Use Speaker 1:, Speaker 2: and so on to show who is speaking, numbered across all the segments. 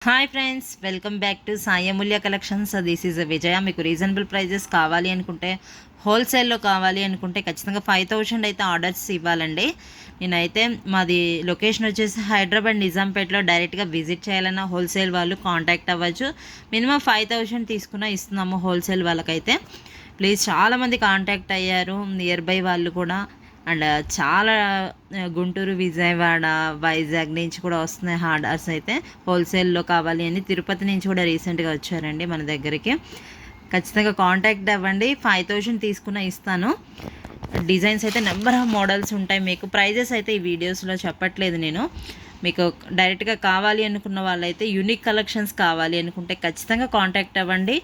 Speaker 1: Hi friends, welcome back to Sai Amulya collections. This is Vijaya. మీకు reasonable prices కావాలి అనుకుంటే, హోల్సేల్లో కావాలి అనుకుంటే ఖచ్చితంగా 5000 అయితే ఆర్డర్స్ ఇవ్వాలండి. నేనైతే మాది లొకేషన్ వచ్చేసి హైదరాబాద్ నిజాంపేటలో. డైరెక్ట్గా విజిట్ చేయాలన్నా హోల్సేల్ వాళ్ళు కాంటాక్ట్ అవ్వచ్చు. మినిమం 5000 తీసుకున్నా ఇస్తున్నాము హోల్సేల్ వాళ్ళకైతే. ప్లీజ్, చాలామంది కాంటాక్ట్ అయ్యారు నియర్ బై వాళ్ళు కూడా. అండ్ చాలా గుంటూరు, విజయవాడ, వైజాగ్ నుంచి కూడా వస్తున్నాయి ఆర్డర్స్ అయితే. హోల్సేల్లో కావాలి అని తిరుపతి నుంచి కూడా రీసెంట్గా వచ్చారండి మన దగ్గరికి. ఖచ్చితంగా కాంటాక్ట్ అవ్వండి. 5000 తీసుకున్న ఇస్తాను. డిజైన్స్ అయితే నెంబర్ ఆఫ్ మోడల్స్ ఉంటాయి. మీకు ప్రైజెస్ అయితే ఈ వీడియోస్లో చెప్పట్లేదు నేను. మీకు డైరెక్ట్గా కావాలి అనుకున్న వాళ్ళైతే యూనిక్ కలెక్షన్స్ కావాలి అనుకుంటే ఖచ్చితంగా కాంటాక్ట్ అవ్వండి.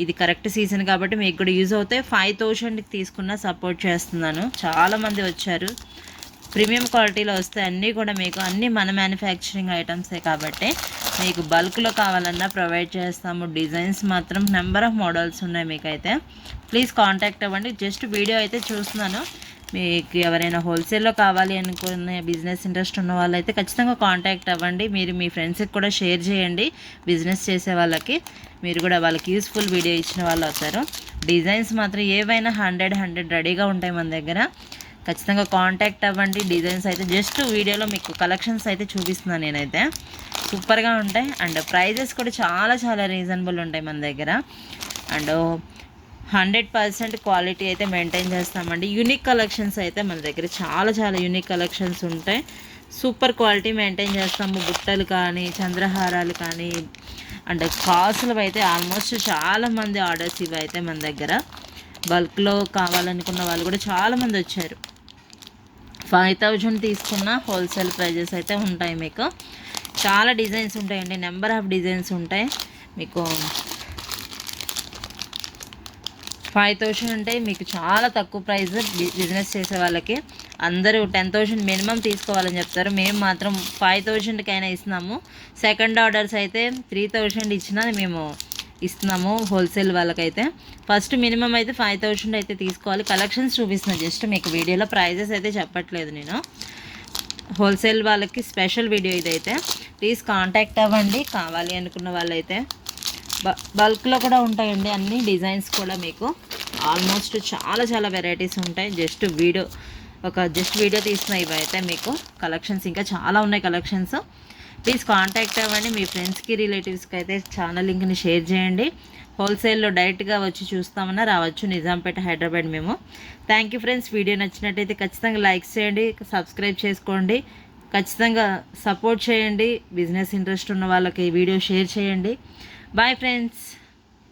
Speaker 1: ఇది కరెక్ట్ సీజన్ కాబట్టి మీకు కూడా యూజ్ అవుతాయి. 5000కి తీసుకున్న సపోర్ట్ చేస్తున్నాను. చాలామంది వచ్చారు. ప్రీమియం క్వాలిటీలో వస్తాయి అన్నీ కూడా. మీకు అన్నీ మన మ్యానుఫ్యాక్చరింగ్ ఐటమ్సే కాబట్టి మీకు బల్క్లో కావాలన్నా ప్రొవైడ్ చేస్తాము. డిజైన్స్ మాత్రం నెంబర్ ఆఫ్ మోడల్స్ ఉన్నాయి మీకైతే. ప్లీజ్ కాంటాక్ట్ అవ్వండి. జస్ట్ వీడియో అయితే చూస్తున్నాను. మీకు ఎవరైనా హోల్సేల్లో కావాలి అనుకునే బిజినెస్ ఇంట్రెస్ట్ ఉన్న వాళ్ళైతే ఖచ్చితంగా కాంటాక్ట్ అవ్వండి. మీరు మీ ఫ్రెండ్స్కి కూడా షేర్ చేయండి. బిజినెస్ చేసే వాళ్ళకి మీరు కూడా వాళ్ళకి యూస్ఫుల్ వీడియో ఇచ్చిన వాళ్ళు అవుతారు. డిజైన్స్ మాత్రం ఏవైనా 100 రెడీగా ఉంటాయి మన దగ్గర. ఖచ్చితంగా కాంటాక్ట్ అవ్వండి. డిజైన్స్ అయితే జస్ట్ వీడియోలో మీకు కలెక్షన్స్ అయితే చూపిస్తున్నాను నేనైతే. సూపర్గా ఉంటాయి. అండ్ ప్రైజెస్ కూడా చాలా చాలా రీజనబుల్ ఉంటాయి మన దగ్గర. అండ్ 100% క్వాలిటీ అయితే మెయింటైన్ చేస్తామండి. యూనిక్ కలెక్షన్స్ అయితే మన దగ్గర చాలా చాలా యూనిక్ కలెక్షన్స్ ఉంటాయి. సూపర్ క్వాలిటీ మెయింటైన్ చేస్తాము. బుట్టలు కానీ, చంద్రహారాలు కానీ, అండ్ కాసులు అయితే ఆల్మోస్ట్ చాలామంది ఆర్డర్స్ ఇవి అయితే మన దగ్గర. బల్క్లో కావాలనుకున్న వాళ్ళు కూడా చాలామంది వచ్చారు. 5000 తీసుకున్న హోల్సేల్ ప్రైజెస్ అయితే ఉంటాయి మీకు. చాలా డిజైన్స్ ఉంటాయండి. నెంబర్ ఆఫ్ డిజైన్స్ ఉంటాయి మీకు. 5000 అంటే మీకు చాలా తక్కువ ప్రైస్. బిజినెస్ చేసే వాళ్ళకి అందరూ 10,000 మినిమం తీసుకోవాలని చెప్తారు. మేము మాత్రం 5000కైనా ఇస్తున్నాము. సెకండ్ ఆర్డర్స్ అయితే 3000 ఇచ్చినా మేము ఇస్తున్నాము హోల్సేల్ వాళ్ళకైతే. ఫస్ట్ మినిమం అయితే 5000 అయితే తీసుకోవాలి. కలెక్షన్స్ చూపిస్తున్నాను జస్ట్ మీకు వీడియోలో. ప్రైజెస్ అయితే చెప్పట్లేదు నేను. హోల్సేల్ వాళ్ళకి స్పెషల్ వీడియో ఇదైతే. ప్లీజ్ కాంటాక్ట్ అవ్వండి కావాలి అనుకున్న వాళ్ళైతే. బల్క్లో కూడా ఉంటాయండి అన్ని డిజైన్స్ కూడా మీకు. ఆల్మోస్ట్ చాలా చాలా వెరైటీస్ ఉంటాయి. జస్ట్ వీడియో తీసిన ఇవి అయితే మీకు. కలెక్షన్స్ ఇంకా చాలా ఉన్నాయి కలెక్షన్స్. ప్లీజ్ కాంటాక్ట్ అవ్వండి. మీ ఫ్రెండ్స్కి, రిలేటివ్స్కి అయితే ఛానల్ లింక్ని షేర్ చేయండి. హోల్సేల్లో డైరెక్ట్గా వచ్చి చూస్తామన్నా రావచ్చు. నిజాంపేట, హైదరాబాద్ మేము. Thank you friends. వీడియో నచ్చినట్టయితే ఖచ్చితంగా లైక్ చేయండి, సబ్స్క్రైబ్ చేసుకోండి. ఖచ్చితంగా సపోర్ట్ చేయండి. బిజినెస్ ఇంట్రెస్ట్ ఉన్న వాళ్ళకి వీడియో షేర్ చేయండి. Bye friends.